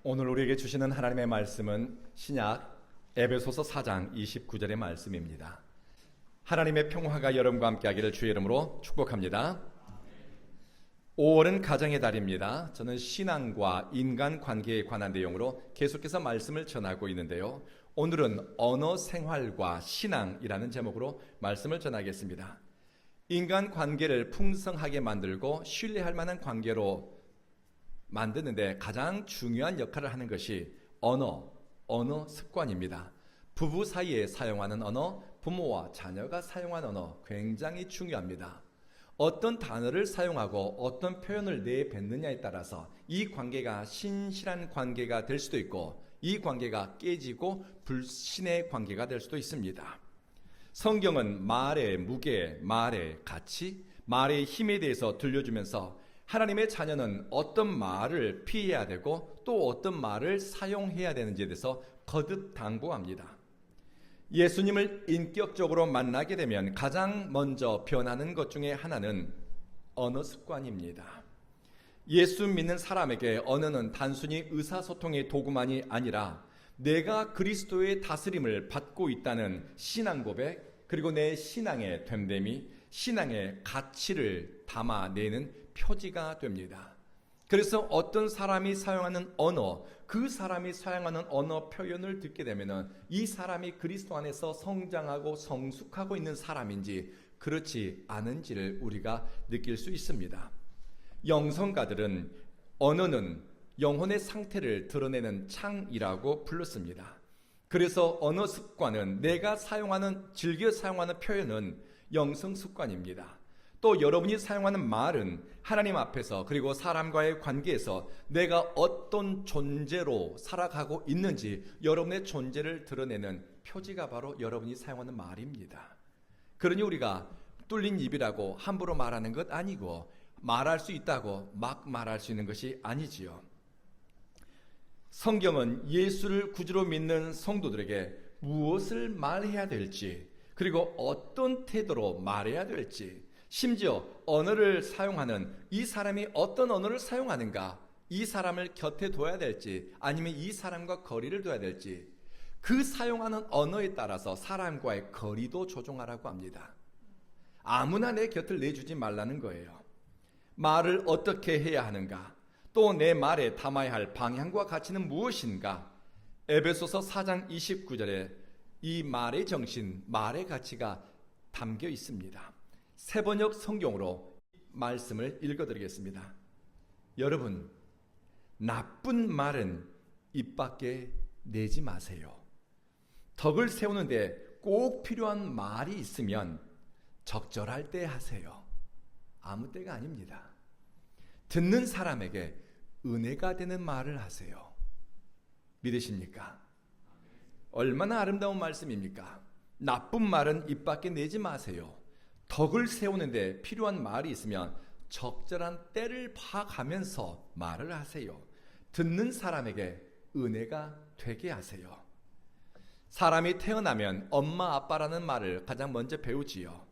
오늘 우리에게 주시는 하나님의 말씀은 신약 에베소서 4장 29절의 말씀입니다. 하나님의 평화가 여러분과 함께하기를 주의 이름으로 축복합니다. 5월은 가정의 달입니다. 저는 신앙과 인간관계에 관한 내용으로 계속해서 말씀을 전하고 있는데요. 오늘은 언어 생활과 신앙이라는 제목으로 말씀을 전하겠습니다. 인간관계를 풍성하게 만들고 신뢰할 만한 관계로 만드는데 가장 중요한 역할을 하는 것이 언어 습관입니다. 부부 사이에 사용하는 언어, 부모와 자녀가 사용하는 언어 굉장히 중요합니다. 어떤 단어를 사용하고 어떤 표현을 내뱉느냐에 따라서 이 관계가 신실한 관계가 될 수도 있고 이 관계가 깨지고 불신의 관계가 될 수도 있습니다. 성경은 말의 무게, 말의 가치, 말의 힘에 대해서 들려주면서 하나님의 자녀는 어떤 말을 피해야 되고 또 어떤 말을 사용해야 되는지에 대해서 거듭 당부합니다. 예수님을 인격적으로 만나게 되면 가장 먼저 변하는 것 중에 하나는 언어 습관입니다. 예수 믿는 사람에게 언어는 단순히 의사소통의 도구만이 아니라 내가 그리스도의 다스림을 받고 있다는 신앙 고백, 그리고 내 신앙의 됨됨이, 신앙의 가치를 담아내는 표지가 됩니다. 그래서 어떤 사람이 사용하는 언어, 그 사람이 사용하는 언어 표현을 듣게 되면 이 사람이 그리스도 안에서 성장하고 성숙하고 있는 사람인지 그렇지 않은지를 우리가 느낄 수 있습니다. 영성가들은 언어는 영혼의 상태를 드러내는 창이라고 불렀습니다. 그래서 언어 습관은 내가 즐겨 사용하는 표현은 영성 습관입니다. 또 여러분이 사용하는 말은 하나님 앞에서 그리고 사람과의 관계에서 내가 어떤 존재로 살아가고 있는지 여러분의 존재를 드러내는 표지가 바로 여러분이 사용하는 말입니다. 그러니 우리가 뚫린 입이라고 함부로 말하는 것 아니고 말할 수 있다고 막 말할 수 있는 것이 아니지요. 성경은 예수를 구주로 믿는 성도들에게 무엇을 말해야 될지 그리고 어떤 태도로 말해야 될지 심지어 언어를 사용하는 이 사람이 어떤 언어를 사용하는가, 이 사람을 곁에 둬야 될지 아니면 이 사람과 거리를 둬야 될지 그 사용하는 언어에 따라서 사람과의 거리도 조종하라고 합니다. 아무나 내 곁을 내주지 말라는 거예요. 말을 어떻게 해야 하는가, 또 내 말에 담아야 할 방향과 가치는 무엇인가. 에베소서 4장 29절에 이 말의 정신, 말의 가치가 담겨 있습니다. 세번역 성경으로 말씀을 읽어드리겠습니다. 여러분, 나쁜 말은 입 밖에 내지 마세요. 덕을 세우는데 꼭 필요한 말이 있으면 적절할 때 하세요. 아무 때가 아닙니다. 듣는 사람에게 은혜가 되는 말을 하세요. 믿으십니까? 얼마나 아름다운 말씀입니까? 나쁜 말은 입 밖에 내지 마세요. 덕을 세우는데 필요한 말이 있으면 적절한 때를 봐가면서 말을 하세요. 듣는 사람에게 은혜가 되게 하세요. 사람이 태어나면 엄마 아빠라는 말을 가장 먼저 배우지요.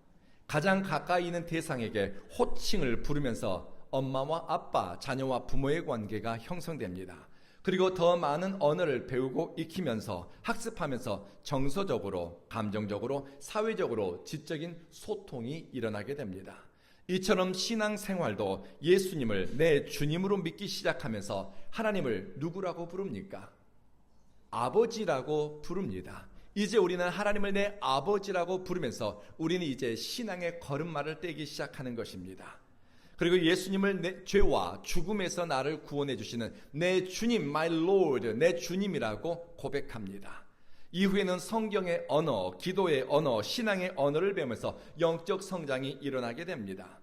가장 가까이 있는 대상에게 호칭을 부르면서 엄마와 아빠, 자녀와 부모의 관계가 형성됩니다. 그리고 더 많은 언어를 배우고 익히면서 학습하면서 정서적으로, 감정적으로, 사회적으로 지적인 소통이 일어나게 됩니다. 이처럼 신앙생활도 예수님을 내 주님으로 믿기 시작하면서 하나님을 누구라고 부릅니까? 아버지라고 부릅니다. 이제 우리는 하나님을 내 아버지라고 부르면서 우리는 이제 신앙의 걸음마를 떼기 시작하는 것입니다. 그리고 예수님을 내 죄와 죽음에서 나를 구원해 주시는 내 주님, my Lord, 내 주님이라고 고백합니다. 이후에는 성경의 언어, 기도의 언어, 신앙의 언어를 배우면서 영적 성장이 일어나게 됩니다.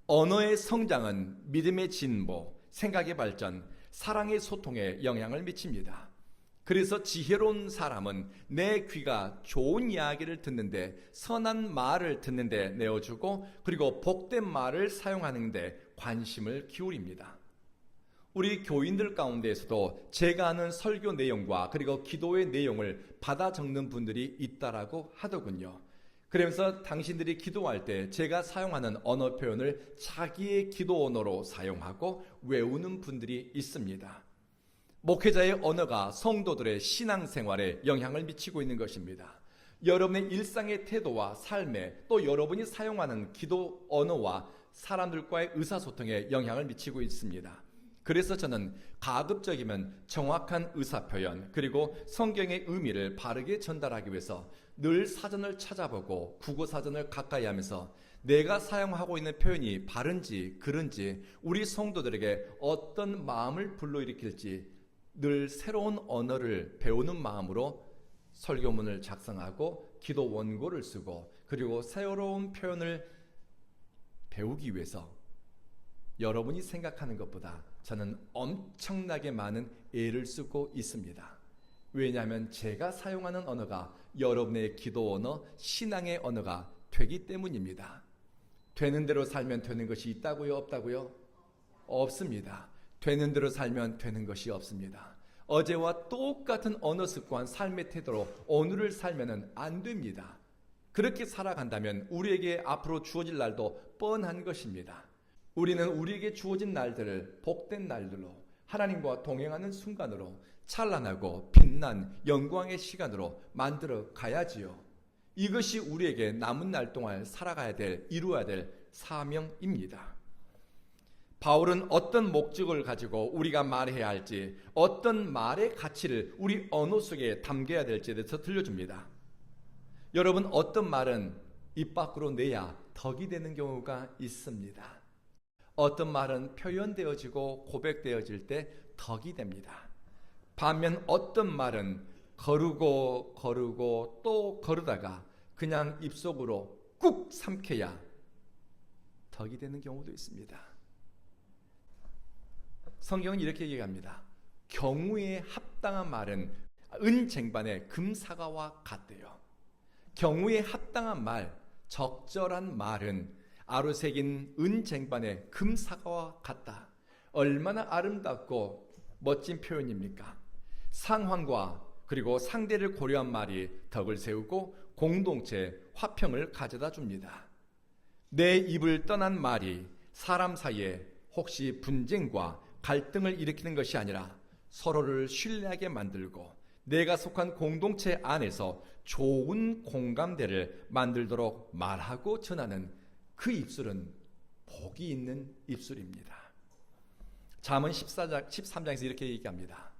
언어의 성장은 믿음의 진보, 생각의 발전, 사랑의 소통에 영향을 미칩니다. 그래서 지혜로운 사람은 내 귀가 좋은 이야기를 듣는데, 선한 말을 듣는데 내어주고, 그리고 복된 말을 사용하는데 관심을 기울입니다. 우리 교인들 가운데에서도 제가 아는 설교 내용과 그리고 기도의 내용을 받아 적는 분들이 있다라고 하더군요. 그러면서 당신들이 기도할 때 제가 사용하는 언어 표현을 자기의 기도 언어로 사용하고 외우는 분들이 있습니다. 목회자의 언어가 성도들의 신앙생활에 영향을 미치고 있는 것입니다. 여러분의 일상의 태도와 삶에, 또 여러분이 사용하는 기도 언어와 사람들과의 의사소통에 영향을 미치고 있습니다. 그래서 저는 가급적이면 정확한 의사표현, 그리고 성경의 의미를 바르게 전달하기 위해서 늘 사전을 찾아보고 국어사전을 가까이 하면서 내가 사용하고 있는 표현이 바른지 그른지, 우리 성도들에게 어떤 마음을 불러일으킬지 늘 새로운 언어를 배우는 마음으로 설교문을 작성하고 기도 원고를 쓰고, 그리고 새로운 표현을 배우기 위해서 여러분이 생각하는 것보다 저는 엄청나게 많은 애를 쓰고 있습니다. 왜냐하면 제가 사용하는 언어가 여러분의 기도 언어, 신앙의 언어가 되기 때문입니다. 되는 대로 살면 되는 것이 있다고요? 없다고요? 없습니다. 되는 대로 살면 되는 것이 없습니다. 어제와 똑같은 언어 습관, 삶의 태도로 오늘을 살면 안 됩니다. 그렇게 살아간다면 우리에게 앞으로 주어질 날도 뻔한 것입니다. 우리는 우리에게 주어진 날들을 복된 날들로, 하나님과 동행하는 순간으로, 찬란하고 빛난 영광의 시간으로 만들어 가야지요. 이것이 우리에게 남은 날 동안 살아가야 될, 이루어야 될 사명입니다. 바울은 어떤 목적을 가지고 우리가 말해야 할지, 어떤 말의 가치를 우리 언어 속에 담겨야 될지에 대해서 들려줍니다. 여러분, 어떤 말은 입 밖으로 내야 덕이 되는 경우가 있습니다. 어떤 말은 표현되어지고 고백되어질 때 덕이 됩니다. 반면 어떤 말은 거르고 또 거르다가 그냥 입속으로 꾹 삼켜야 덕이 되는 경우도 있습니다. 성경은 이렇게 얘기합니다. 경우에 합당한 말은 은쟁반의 금사과와 같대요. 경우에 합당한 말, 적절한 말은 아로새긴 은쟁반의 금사과와 같다. 얼마나 아름답고 멋진 표현입니까? 상황과 그리고 상대를 고려한 말이 덕을 세우고 공동체, 화평을 가져다 줍니다. 내 입을 떠난 말이 사람 사이에 혹시 분쟁과 갈등을 일으키는 것이 아니라 서로를 신뢰하게 만들고 내가 속한 공동체 안에서 좋은 공감대를 만들도록 말하고 전하는 그 입술은 복이 있는 입술입니다. 잠언 13장에서 이렇게 얘기합니다.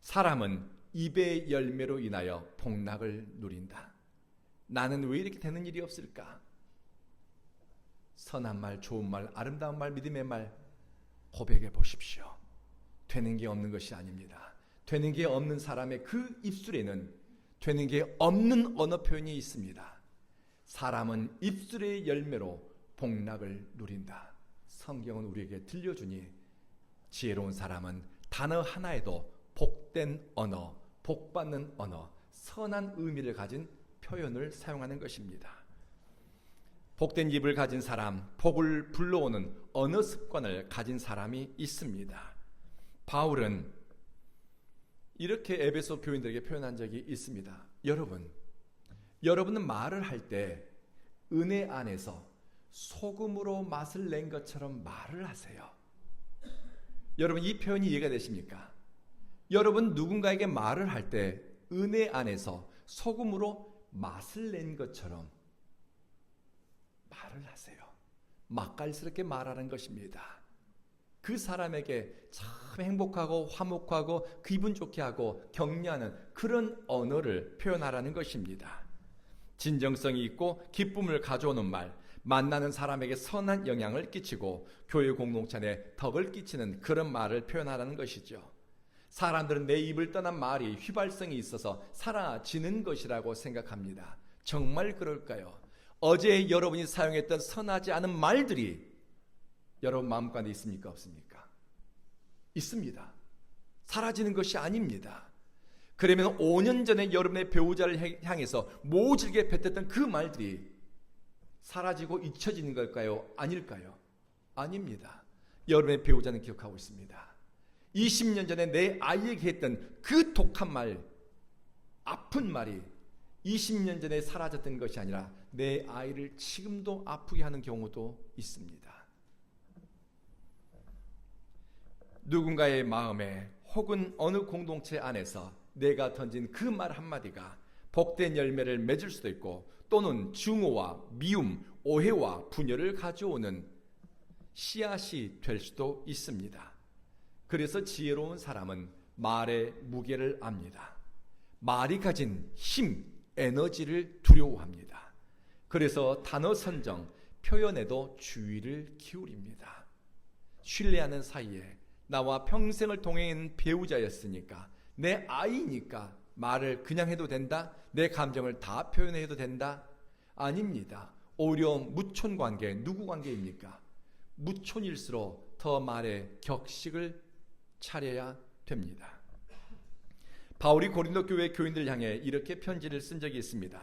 사람은 입의 열매로 인하여 복락을 누린다. 나는 왜 이렇게 되는 일이 없을까? 선한 말, 좋은 말, 아름다운 말, 믿음의 말 고백해 보십시오. 되는 게 없는 것이 아닙니다. 되는 게 없는 사람의 그 입술에는 되는 게 없는 언어 표현이 있습니다. 사람은 입술의 열매로 복락을 누린다. 성경은 우리에게 들려주니 지혜로운 사람은 단어 하나에도 복된 언어, 복받는 언어, 선한 의미를 가진 표현을 사용하는 것입니다. 복된 입을 가진 사람, 복을 불러오는 언어 습관을 가진 사람이 있습니다. 바울은 이렇게 에베소 교인들에게 표현한 적이 있습니다. 여러분은 말을 할 때 은혜 안에서 소금으로 맛을 낸 것처럼 말을 하세요. 여러분, 이 표현이 이해가 되십니까? 여러분, 누군가에게 말을 할 때 은혜 안에서 소금으로 맛을 낸 것처럼 말을 하세요. 맛깔스럽게 말하는 것입니다. 그 사람에게 참 행복하고 화목하고 기분 좋게 하고 격려하는 그런 언어를 표현하라는 것입니다. 진정성이 있고 기쁨을 가져오는 말, 만나는 사람에게 선한 영향을 끼치고 교회 공동체 안에 덕을 끼치는 그런 말을 표현하라는 것이죠. 사람들은 내 입을 떠난 말이 휘발성이 있어서 사라지는 것이라고 생각합니다. 정말 그럴까요? 어제 여러분이 사용했던 선하지 않은 말들이 여러분 마음가운데 있습니까? 없습니까? 있습니다. 사라지는 것이 아닙니다. 그러면 5년 전에 여러분의 배우자를 향해서 모질게 뱉었던 그 말들이 사라지고 잊혀지는 걸까요? 아닐까요? 아닙니다. 여러분의 배우자는 기억하고 있습니다. 20년 전에 내 아이에게 했던 그 독한 말, 아픈 말이 20년 전에 사라졌던 것이 아니라 내 아이를 지금도 아프게 하는 경우도 있습니다. 누군가의 마음에 혹은 어느 공동체 안에서 내가 던진 그 말 한마디가 복된 열매를 맺을 수도 있고, 또는 증오와 미움, 오해와 분열을 가져오는 씨앗이 될 수도 있습니다. 그래서 지혜로운 사람은 말의 무게를 압니다. 말이 가진 힘, 에너지를 두려워합니다. 그래서 단어 선정, 표현에도 주의를 기울입니다. 신뢰하는 사이에 나와 평생을 동행한 배우자였으니까, 내 아이니까 말을 그냥 해도 된다? 내 감정을 다 표현해도 된다? 아닙니다. 오히려 무촌 관계, 누구 관계입니까? 무촌일수록 더 말의 격식을 차려야 됩니다. 바울이 고린도 교회 교인들 향해 이렇게 편지를 쓴 적이 있습니다.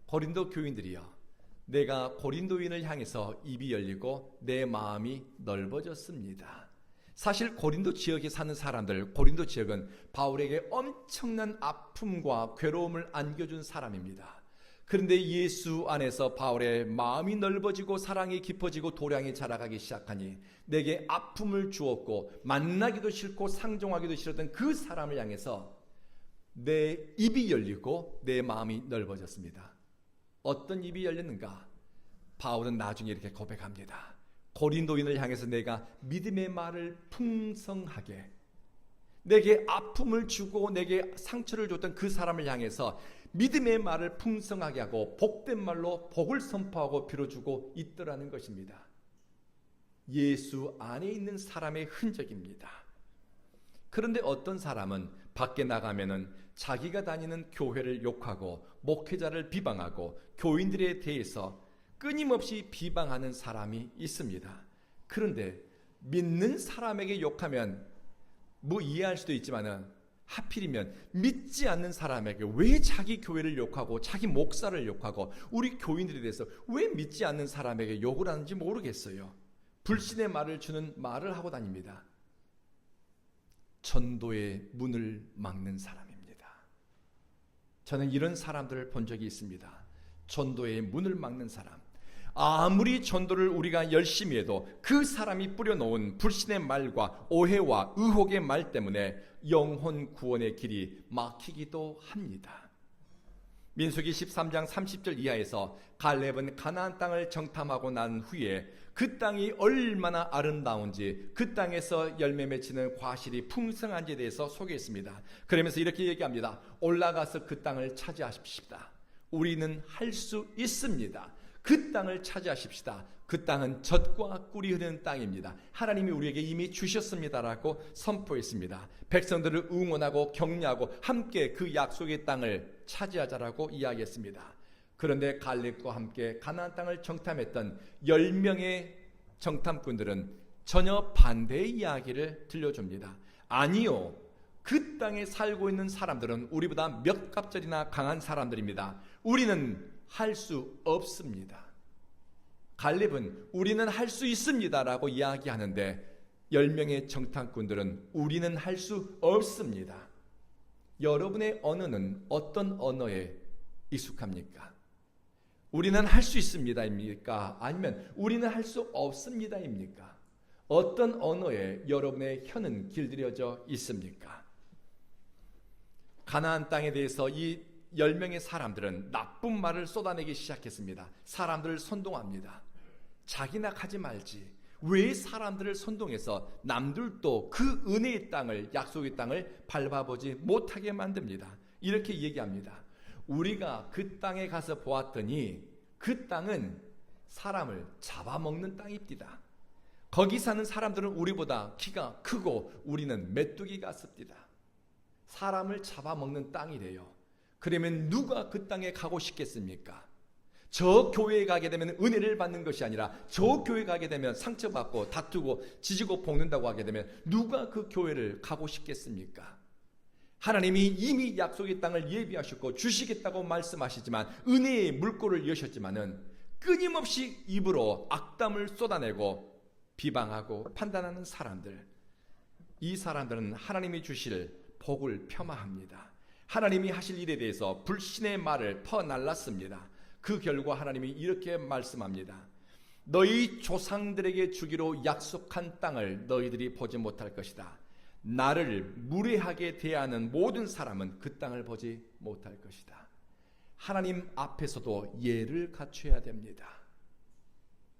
고린도 교인들이여, 내가 고린도인을 향해서 입이 열리고 내 마음이 넓어졌습니다. 사실 고린도 지역에 사는 사람들, 고린도 지역은 바울에게 엄청난 아픔과 괴로움을 안겨준 사람입니다. 그런데 예수 안에서 바울의 마음이 넓어지고 사랑이 깊어지고 도량이 자라가기 시작하니 내게 아픔을 주었고 만나기도 싫고 상종하기도 싫었던 그 사람을 향해서 내 입이 열리고 내 마음이 넓어졌습니다. 어떤 입이 열렸는가? 바울은 나중에 이렇게 고백합니다. 고린도인을 향해서 내가 믿음의 말을 풍성하게, 내게 아픔을 주고 내게 상처를 줬던 그 사람을 향해서 믿음의 말을 풍성하게 하고 복된 말로 복을 선포하고 빌어주고 있더라는 것입니다. 예수 안에 있는 사람의 흔적입니다. 그런데 어떤 사람은 밖에 나가면은 자기가 다니는 교회를 욕하고 목회자를 비방하고 교인들에 대해서 끊임없이 비방하는 사람이 있습니다. 그런데 믿는 사람에게 욕하면 뭐 이해할 수도 있지만은 하필이면 믿지 않는 사람에게 왜 자기 교회를 욕하고 자기 목사를 욕하고 우리 교인들에 대해서 왜 믿지 않는 사람에게 욕을 하는지 모르겠어요. 불신의 말을 주는 말을 하고 다닙니다. 전도의 문을 막는 사람입니다. 저는 이런 사람들을 본 적이 있습니다. 전도의 문을 막는 사람. 아무리 전도를 우리가 열심히 해도 그 사람이 뿌려놓은 불신의 말과 오해와 의혹의 말 때문에 영혼 구원의 길이 막히기도 합니다. 민수기 13장 30절 이하에서 갈렙은 가나안 땅을 정탐하고 난 후에 그 땅이 얼마나 아름다운지, 그 땅에서 열매 맺히는 과실이 풍성한지에 대해서 소개했습니다. 그러면서 이렇게 얘기합니다. 올라가서 그 땅을 차지하십시다. 우리는 할 수 있습니다. 그 땅을 차지하십시다. 그 땅은 젖과 꿀이 흐르는 땅입니다. 하나님이 우리에게 이미 주셨습니다라고 선포했습니다. 백성들을 응원하고 격려하고 함께 그 약속의 땅을 차지하자라고 이야기했습니다. 그런데 갈렙과 함께 가나안 땅을 정탐했던 10명의 정탐꾼들은 전혀 반대의 이야기를 들려줍니다. 아니요, 그 땅에 살고 있는 사람들은 우리보다 몇 갑절이나 강한 사람들입니다. 우리는 할 수 없습니다. 갈렙은 우리는 할 수 있습니다 라고 이야기하는데 10명의 정탐꾼들은 우리는 할 수 없습니다. 여러분의 언어는 어떤 언어에 익숙합니까? 우리는 할 수 있습니다입니까? 아니면 우리는 할 수 없습니다입니까? 어떤 언어에 여러분의 혀는 길들여져 있습니까? 가나안 땅에 대해서 이 10명의 사람들은 나쁜 말을 쏟아내기 시작했습니다. 사람들을 선동합니다. 자기나 가지 말지. 왜 사람들을 선동해서 남들도 그 은혜의 땅을, 약속의 땅을 밟아보지 못하게 만듭니다. 이렇게 얘기합니다. 우리가 그 땅에 가서 보았더니 그 땅은 사람을 잡아먹는 땅입니다. 거기 사는 사람들은 우리보다 키가 크고 우리는 메뚜기 같습니다. 사람을 잡아먹는 땅이래요. 그러면 누가 그 땅에 가고 싶겠습니까? 저 교회에 가게 되면 은혜를 받는 것이 아니라 저 교회에 가게 되면 상처받고 다투고 지지고 볶는다고 하게 되면 누가 그 교회를 가고 싶겠습니까? 하나님이 이미 약속의 땅을 예비하셨고 주시겠다고 말씀하시지만 은혜의 물꼬를 여셨지만은 끊임없이 입으로 악담을 쏟아내고 비방하고 판단하는 사람들, 이 사람들은 하나님이 주실 복을 폄하합니다. 하나님이 하실 일에 대해서 불신의 말을 퍼날랐습니다. 그 결과 하나님이 이렇게 말씀합니다. 너희 조상들에게 주기로 약속한 땅을 너희들이 보지 못할 것이다. 나를 무례하게 대하는 모든 사람은 그 땅을 보지 못할 것이다. 하나님 앞에서도 예를 갖춰야 됩니다.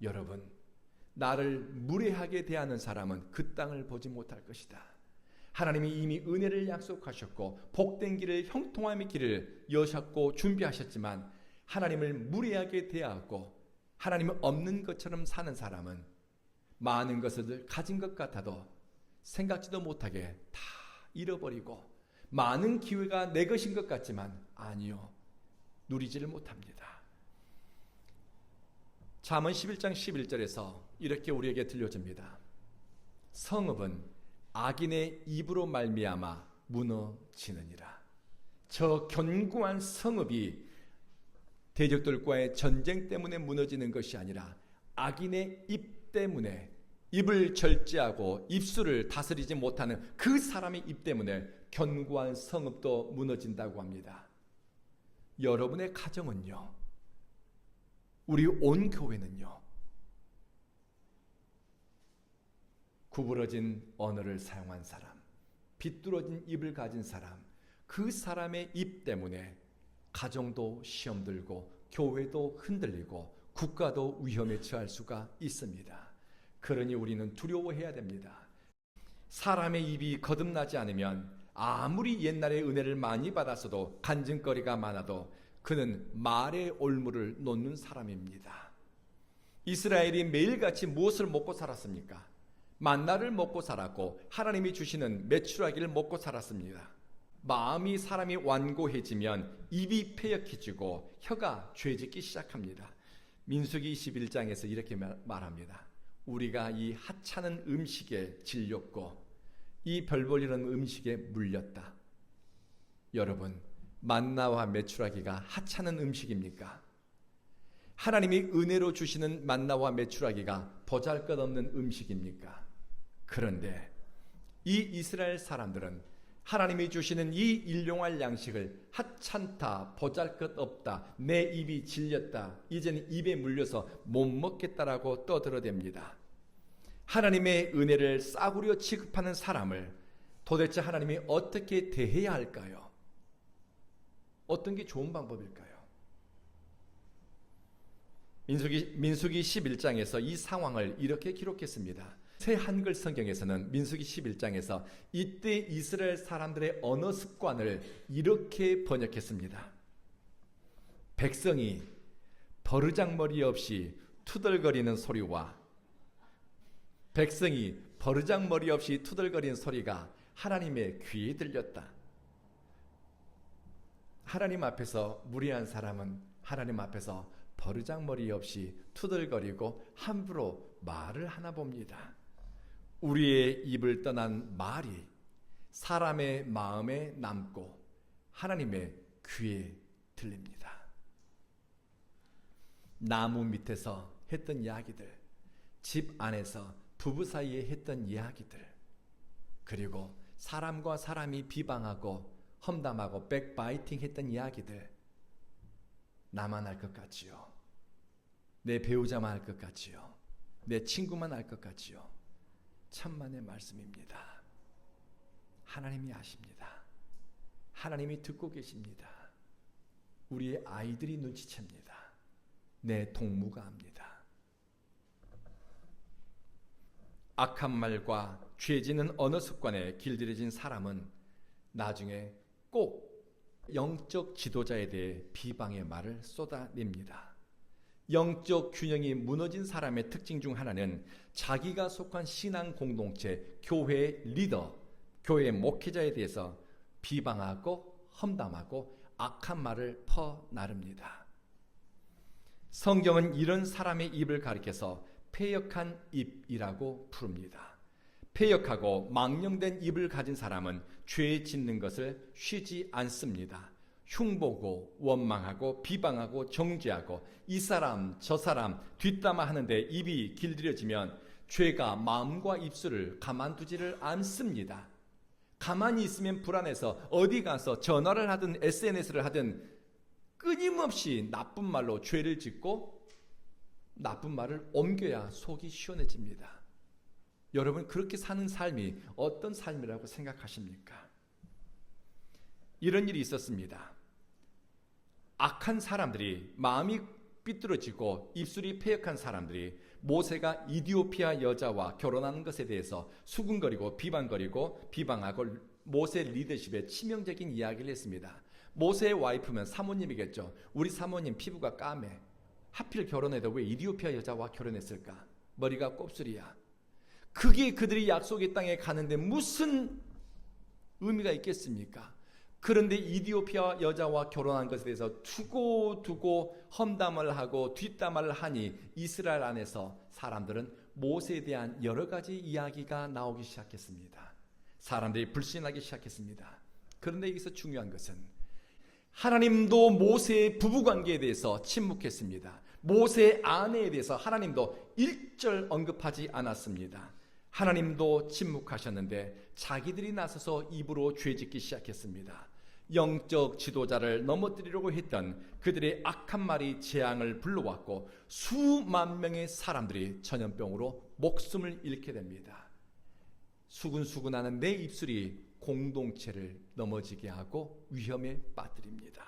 여러분, 나를 무례하게 대하는 사람은 그 땅을 보지 못할 것이다. 하나님이 이미 은혜를 약속하셨고 복된 길을, 형통함의 길을 여셨고 준비하셨지만 하나님을 무례하게 대하고 하나님은 없는 것처럼 사는 사람은 많은 것을 가진 것 같아도 생각지도 못하게 다 잃어버리고 많은 기회가 내 것인 것 같지만 아니요, 누리지를 못합니다. 잠언 11장 11절에서 이렇게 우리에게 들려줍니다. 성읍은 악인의 입으로 말미암아 무너지느니라. 저 견고한 성읍이 대적들과의 전쟁 때문에 무너지는 것이 아니라 악인의 입 때문에, 입을 절제하고 입술을 다스리지 못하는 그 사람의 입 때문에 견고한 성읍도 무너진다고 합니다. 여러분의 가정은요, 우리 온 교회는요, 구부러진 언어를 사용한 사람, 비뚤어진 입을 가진 사람, 그 사람의 입 때문에 가정도 시험 들고 교회도 흔들리고 국가도 위험에 처할 수가 있습니다. 그러니 우리는 두려워해야 됩니다. 사람의 입이 거듭나지 않으면 아무리 옛날에 은혜를 많이 받았어도 간증거리가 많아도 그는 말의 올무를 놓는 사람입니다. 이스라엘이 매일같이 무엇을 먹고 살았습니까? 만나를 먹고 살았고 하나님이 주시는 메추라기를 먹고 살았습니다. 마음이 사람이 완고해지면 입이 패역해지고 혀가 죄짓기 시작합니다. 민수기 21장에서 이렇게 말합니다. 우리가 이 하찮은 음식에 질렸고 이 별볼이라는 음식에 물렸다. 여러분, 만나와 메추라기가 하찮은 음식입니까? 하나님이 은혜로 주시는 만나와 메추라기가 보잘것없는 음식입니까? 그런데 이 이스라엘 사람들은 하나님이 주시는 이 일용할 양식을 하찮다, 보잘것없다, 내 입이 질렸다, 이제는 입에 물려서 못 먹겠다라고 떠들어댑니다. 하나님의 은혜를 싸구려 취급하는 사람을 도대체 하나님이 어떻게 대해야 할까요? 어떤 게 좋은 방법일까요? 민수기 11장에서 이 상황을 이렇게 기록했습니다. 새 한글 성경에서는 민수기 11장에서 이때 이스라엘 사람들의 언어 습관을 이렇게 번역했습니다. 백성이 버르장머리 없이 투덜거리는 소리와 백성이 버르장머리 없이 투덜거리는 소리가 하나님의 귀에 들렸다. 하나님 앞에서 무례한 사람은 하나님 앞에서 버르장머리 없이 투덜거리고 함부로 말을 하나 봅니다. 우리의 입을 떠난 말이 사람의 마음에 남고 하나님의 귀에 들립니다. 나무 밑에서 했던 이야기들, 집 안에서 부부 사이에 했던 이야기들, 그리고 사람과 사람이 비방하고 험담하고 백바이팅 했던 이야기들, 나만 알 것 같지요? 내 배우자만 알 것 같지요? 내 친구만 알 것 같지요? 천만의 말씀입니다. 하나님이 아십니다. 하나님이 듣고 계십니다. 우리의 아이들이 눈치챕니다. 내 동무가 압니다. 악한 말과 죄지는 언어 습관에 길들여진 사람은 나중에 꼭 영적 지도자에 대해 비방의 말을 쏟아냅니다. 영적 균형이 무너진 사람의 특징 중 하나는 자기가 속한 신앙 공동체, 교회의 리더, 교회의 목회자에 대해서 비방하고 험담하고 악한 말을 퍼나릅니다. 성경은 이런 사람의 입을 가리켜서 패역한 입이라고 부릅니다. 패역하고 망령된 입을 가진 사람은 죄 짓는 것을 쉬지 않습니다. 흉보고 원망하고 비방하고 정죄하고 이 사람 저 사람 뒷담화 하는데 입이 길들여지면 죄가 마음과 입술을 가만두지를 않습니다. 가만히 있으면 불안해서 어디 가서 전화를 하든 SNS를 하든 끊임없이 나쁜 말로 죄를 짓고 나쁜 말을 옮겨야 속이 시원해집니다. 여러분 그렇게 사는 삶이 어떤 삶이라고 생각하십니까? 이런 일이 있었습니다. 악한 사람들이, 마음이 삐뚤어지고 입술이 패역한 사람들이 모세가 이디오피아 여자와 결혼하는 것에 대해서 수군거리고 비방하고 모세 리더십에 치명적인 이야기를 했습니다. 모세의 와이프면 사모님이겠죠. 우리 사모님 피부가 까매. 하필 결혼해도 왜 이디오피아 여자와 결혼했을까? 머리가 곱슬이야. 그게 그들이 약속의 땅에 가는데 무슨 의미가 있겠습니까? 그런데 이디오피아 여자와 결혼한 것에 대해서 두고 험담을 하고 뒷담화를 하니 이스라엘 안에서 사람들은 모세에 대한 여러 가지 이야기가 나오기 시작했습니다. 사람들이 불신하기 시작했습니다. 그런데 여기서 중요한 것은 하나님도 모세의 부부관계에 대해서 침묵했습니다. 모세의 아내에 대해서 하나님도 일절 언급하지 않았습니다. 하나님도 침묵하셨는데 자기들이 나서서 입으로 죄짓기 시작했습니다. 영적 지도자를 넘어뜨리려고 했던 그들의 악한 말이 재앙을 불러왔고 수만 명의 사람들이 전염병으로 목숨을 잃게 됩니다. 수근수근하는 내 입술이 공동체를 넘어지게 하고 위험에 빠뜨립니다.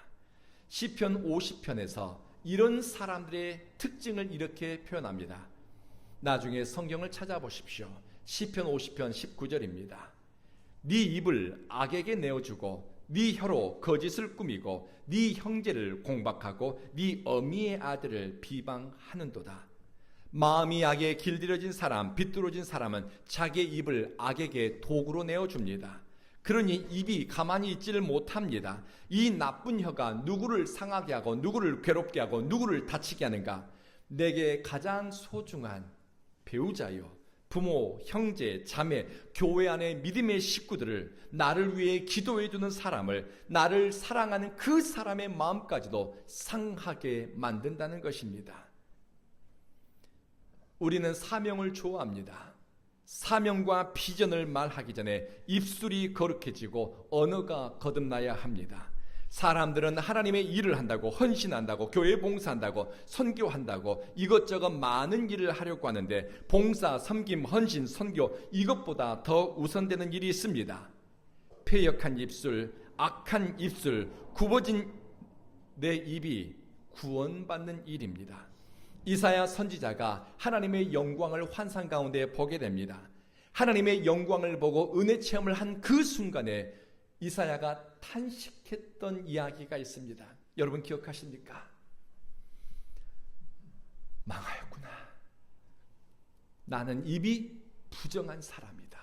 시편 50편에서 이런 사람들의 특징을 이렇게 표현합니다. 나중에 성경을 찾아보십시오. 시편 50편 19절입니다. 네 입을 악에게 내어주고 네 혀로 거짓을 꾸미고 네 형제를 공박하고 네 어미의 아들을 비방하는도다. 마음이 악에 길들여진 사람, 비뚤어진 사람은 자기의 입을 악에게 도구로 내어줍니다. 그러니 입이 가만히 있지를 못합니다. 이 나쁜 혀가 누구를 상하게 하고 누구를 괴롭게 하고 누구를 다치게 하는가? 내게 가장 소중한 배우자요, 부모, 형제, 자매, 교회 안의 믿음의 식구들을, 나를 위해 기도해 주는 사람을, 나를 사랑하는 그 사람의 마음까지도 상하게 만든다는 것입니다. 우리는 사명을 좋아합니다. 사명과 비전을 말하기 전에 입술이 거룩해지고 언어가 거듭나야 합니다. 사람들은 하나님의 일을 한다고, 헌신한다고, 교회 봉사한다고, 선교한다고 이것저것 많은 일을 하려고 하는데 봉사, 섬김, 헌신, 선교 이것보다 더 우선되는 일이 있습니다. 패역한 입술, 악한 입술, 굽어진 내 입이 구원받는 일입니다. 이사야 선지자가 하나님의 영광을 환상 가운데 보게 됩니다. 하나님의 영광을 보고 은혜 체험을 한 그 순간에 이사야가 탄식했던 이야기가 있습니다. 여러분 기억하십니까? 망하였구나. 나는 입이 부정한 사람이다.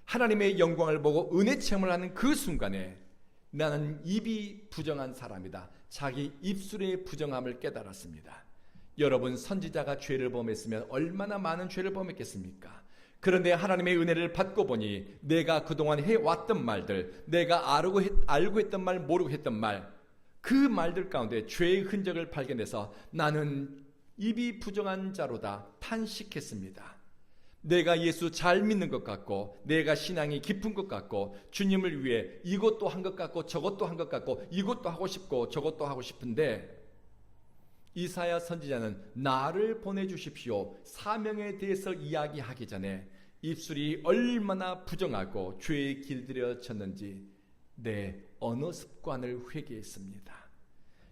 하나님의 영광을 보고 은혜 체험을 하는 그 순간에 나는 입이 부정한 사람이다. 자기 입술의 부정함을 깨달았습니다. 여러분 선지자가 죄를 범했으면 얼마나 많은 죄를 범했겠습니까? 그런데 하나님의 은혜를 받고 보니 내가 그동안 해왔던 말들, 내가 알고 했던 말, 모르고 했던 말, 그 말들 가운데 죄의 흔적을 발견해서 나는 입이 부정한 자로다 탄식했습니다. 내가 예수 잘 믿는 것 같고, 내가 신앙이 깊은 것 같고, 주님을 위해 이것도 한 것 같고 저것도 한 것 같고, 이것도 하고 싶고 저것도 하고 싶은데 이사야 선지자는 나를 보내주십시오, 사명에 대해서 이야기하기 전에 입술이 얼마나 부정하고 죄에 길들여졌는지 내 언어 습관을 회개했습니다.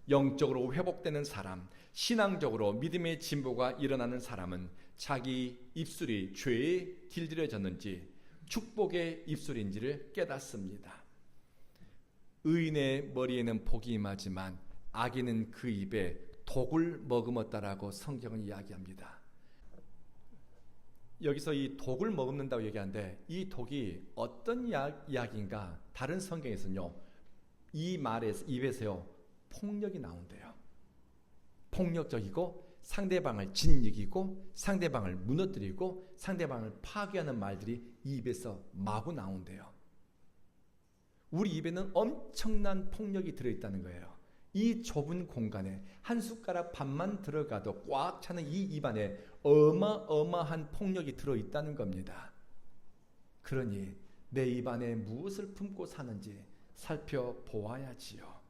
영적으로 회복되는 사람, 신앙적으로 믿음의 진보가 일어나는 사람은 자기 입술이 죄에 길들여졌는지 축복의 입술인지를 깨닫습니다. 의인의 머리에는 복이 임하지만 악인은 그 입에 독을 머금었다라고 성경은 이야기합니다. 여기서 이 독을 머금는다고 얘기하는데 이 독이 어떤 이야기인가? 다른 성경에서는요, 이 말에서 입에서요 폭력이 나온대요. 폭력적이고 상대방을 짓이기고 상대방을 무너뜨리고 상대방을 파괴하는 말들이 이 입에서 마구 나온대요. 우리 입에는 엄청난 폭력이 들어있다는 거예요. 이 좁은 공간에 한 숟가락 밥만 들어가도 꽉 차는 이 입안에 어마어마한 폭력이 들어있다는 겁니다. 그러니 내 입안에 무엇을 품고 사는지 살펴보아야지요.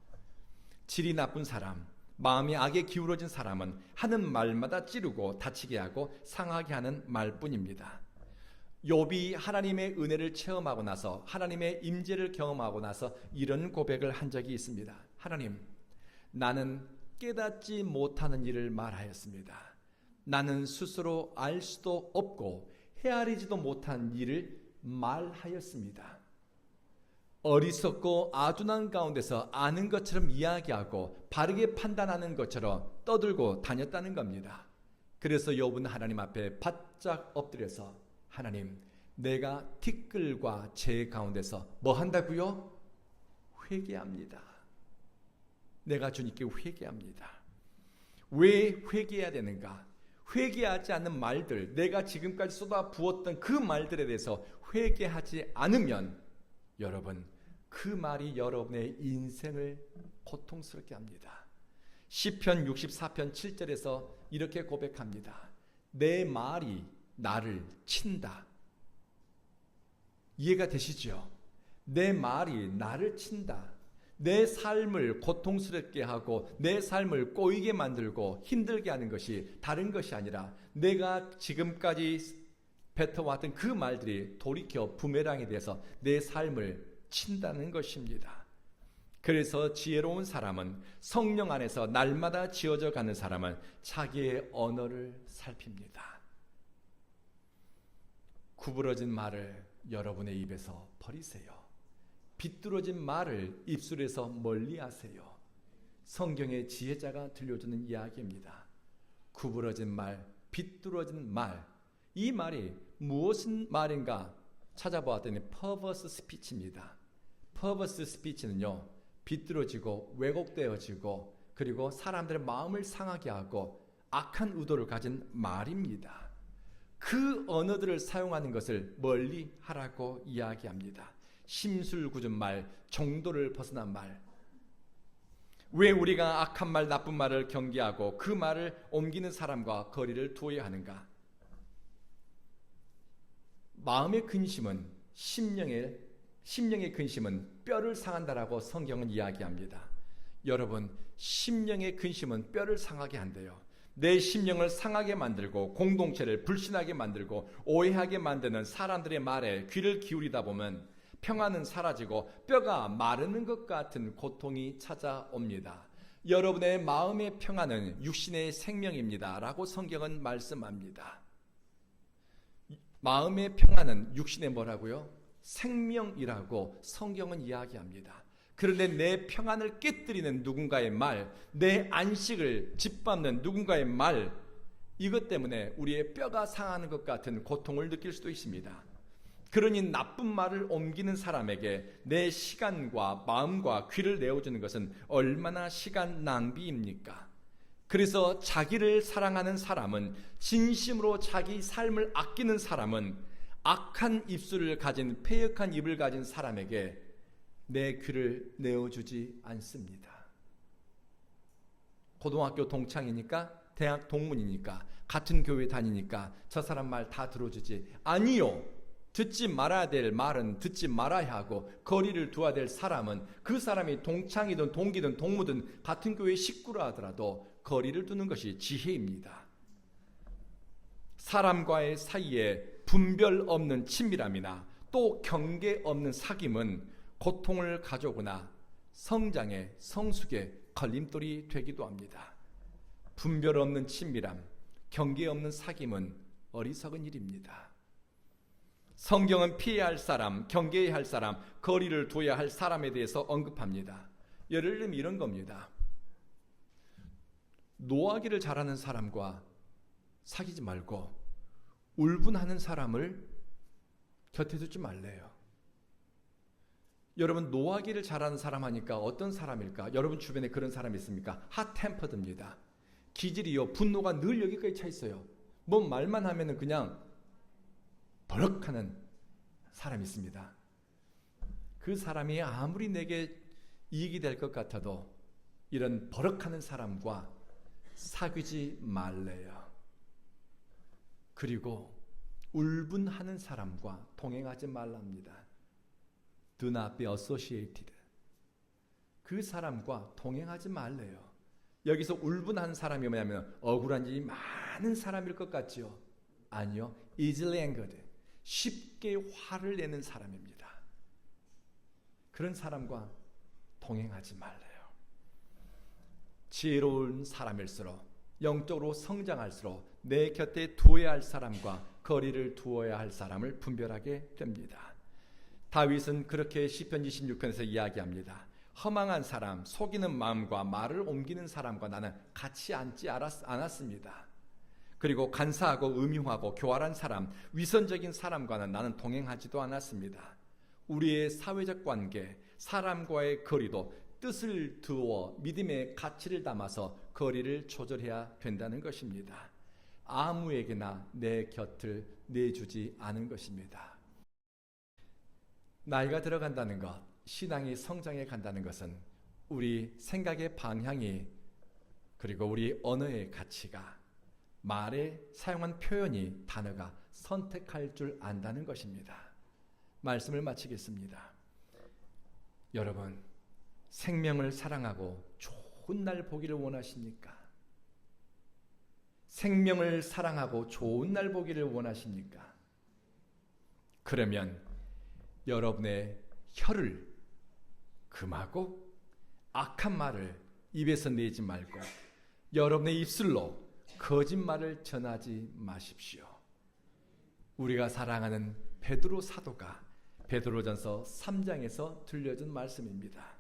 질이 나쁜 사람, 마음이 악에 기울어진 사람은 하는 말마다 찌르고 다치게 하고 상하게 하는 말뿐입니다. 욥이 하나님의 은혜를 체험하고 나서 하나님의 임재를 경험하고 나서 이런 고백을 한 적이 있습니다. 하나님, 나는 깨닫지 못하는 일을 말하였습니다. 나는 스스로 알 수도 없고 헤아리지도 못한 일을 말하였습니다. 어리석고 아둔한 가운데서 아는 것처럼 이야기하고 바르게 판단하는 것처럼 떠들고 다녔다는 겁니다. 그래서 욥은 하나님 앞에 바짝 엎드려서 하나님, 내가 티끌과 재 가운데서 뭐 한다고요? 회개합니다. 내가 주님께 회개합니다. 왜 회개해야 되는가? 회개하지 않는 말들, 내가 지금까지 쏟아부었던 그 말들에 대해서 회개하지 않으면 여러분, 그 말이 여러분의 인생을 고통스럽게 합니다. 시편 64편 7절에서 이렇게 고백합니다. 내 말이 나를 친다. 이해가 되시죠? 내 말이 나를 친다. 내 삶을 고통스럽게 하고 내 삶을 꼬이게 만들고 힘들게 하는 것이 다른 것이 아니라 내가 지금까지 뱉어왔던 그 말들이 돌이켜 부메랑에 대해서 내 삶을 친다는 것입니다. 그래서 지혜로운 사람은 성령 안에서 날마다 지어져 가는 사람은 자기의 언어를 살핍니다. 구부러진 말을 여러분의 입에서 버리세요. 비뚤어진 말을 입술에서 멀리하세요. 성경의 지혜자가 들려주는 이야기입니다. 구부러진 말, 비뚤어진 말, 이 말이 무엇인 말인가 찾아보았더니 perverse speech입니다. perverse speech는요, 비뚤어지고 왜곡되어지고 그리고 사람들의 마음을 상하게 하고 악한 의도를 가진 말입니다. 그 언어들을 사용하는 것을 멀리 하라고 이야기합니다. 심술궂은 말, 정도를 벗어난 말. 왜 우리가 악한 말, 나쁜 말을 경계하고 그 말을 옮기는 사람과 거리를 두어야 하는가? 마음의 근심은 심령의 근심은 뼈를 상한다라고 성경은 이야기합니다. 여러분, 심령의 근심은 뼈를 상하게 한대요. 내 심령을 상하게 만들고 공동체를 불신하게 만들고 오해하게 만드는 사람들의 말에 귀를 기울이다 보면 평안은 사라지고 뼈가 마르는 것 같은 고통이 찾아옵니다. 여러분의 마음의 평안은 육신의 생명입니다 라고 성경은 말씀합니다. 마음의 평안은 육신의 뭐라고요? 생명이라고 성경은 이야기합니다. 그런데 내 평안을 깨뜨리는 누군가의 말, 내 안식을 짓밟는 누군가의 말, 이것 때문에 우리의 뼈가 상하는 것 같은 고통을 느낄 수도 있습니다. 그러니 나쁜 말을 옮기는 사람에게 내 시간과 마음과 귀를 내어주는 것은 얼마나 시간 낭비입니까? 그래서 자기를 사랑하는 사람은, 진심으로 자기 삶을 아끼는 사람은 악한 입술을 가진, 패역한 입을 가진 사람에게 내 귀를 내어주지 않습니다. 고등학교 동창이니까, 대학 동문이니까, 같은 교회 다니니까 저 사람 말 다 들어주지. 아니요. 듣지 말아야 될 말은 듣지 말아야 하고 거리를 두어야 될 사람은 그 사람이 동창이든 동기든 동무든 같은 교회 식구라 하더라도 거리를 두는 것이 지혜입니다. 사람과의 사이에 분별 없는 친밀함이나 또 경계 없는 사귐은 고통을 가져오거나 성장의 성숙의 걸림돌이 되기도 합니다. 분별 없는 친밀함, 경계 없는 사귐은 어리석은 일입니다. 성경은 피해야 할 사람, 경계해야 할 사람, 거리를 둬야 할 사람에 대해서 언급합니다. 예를 들면 이런 겁니다. 노하기를 잘하는 사람과 사귀지 말고 울분하는 사람을 곁에 두지 말래요. 여러분, 노하기를 잘하는 사람 하니까 어떤 사람일까? 여러분 주변에 그런 사람이 있습니까? 핫템퍼드입니다. 기질이요, 분노가 늘 여기까지 차 있어요. 뭔 말만 하면은 그냥 버럭하는 사람이 있습니다. 그 사람이 아무리 내게 이익이 될 것 같아도 이런 버럭하는 사람과 사귀지 말래요. 그리고 울분하는 사람과 동행하지 말랍니다. Do not be associated. 그 사람과 동행하지 말래요. 여기서 울분하는 사람이 뭐냐면 억울한 일이 많은 사람일 것 같죠? 아니요. easily angered. 쉽게 화를 내는 사람입니다. 그런 사람과 동행하지 말래요. 지혜로운 사람일수록, 영적으로 성장할수록 내 곁에 두어야 할 사람과 거리를 두어야 할 사람을 분별하게 됩니다. 다윗은 그렇게 시편 26편에서 이야기합니다. 허망한 사람, 속이는 마음과 말을 옮기는 사람과 나는 같이 앉지 않았습니다. 그리고 간사하고 음흉하고 교활한 사람, 위선적인 사람과는 나는 동행하지도 않았습니다. 우리의 사회적 관계, 사람과의 거리도 뜻을 두어 믿음의 가치를 담아서 거리를 조절해야 된다는 것입니다. 아무에게나 내 곁을 내주지 않은 것입니다. 나이가 들어간다는 것, 신앙이 성장해 간다는 것은 우리 생각의 방향이, 그리고 우리 언어의 가치가, 말에 사용한 표현이, 단어가 선택할 줄 안다는 것입니다. 말씀을 마치겠습니다. 여러분, 생명을 사랑하고 좋은 날 보기를 원하십니까? 생명을 사랑하고 좋은 날 보기를 원하십니까? 그러면 여러분의 혀를 금하고 악한 말을 입에서 내지 말고 여러분의 입술로 거짓말을 전하지 마십시오. 우리가 사랑하는 베드로 사도가 베드로전서 3장에서 들려준 말씀입니다.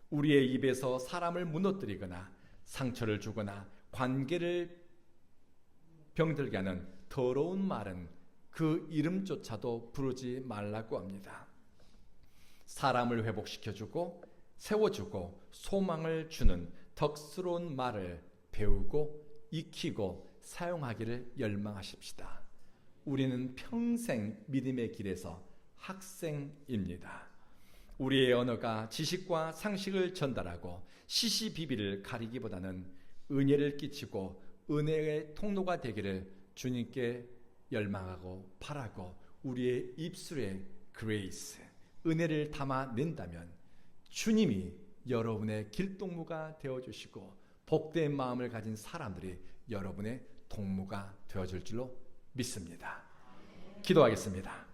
우리의 입에서 사람을 무너뜨리거나 상처를 주거나 관계를 병들게 하는 더러운 말은 그 이름조차도 부르지 말라고 합니다. 사람을 회복시켜주고 세워주고 소망을 주는 덕스러운 말을 배우고 익히고 사용하기를 열망하십시다. 우리는 평생 믿음의 길에서 학생입니다. 우리의 언어가 지식과 상식을 전달하고 시시비비를 가리기보다는 은혜를 끼치고 은혜의 통로가 되기를 주님께 열망하고 바라고 우리의 입술에 그레이스, 은혜를 담아낸다면 주님이 여러분의 길동무가 되어주시고 복된 마음을 가진 사람들이 여러분의 동무가 되어줄 줄로 믿습니다. 기도하겠습니다.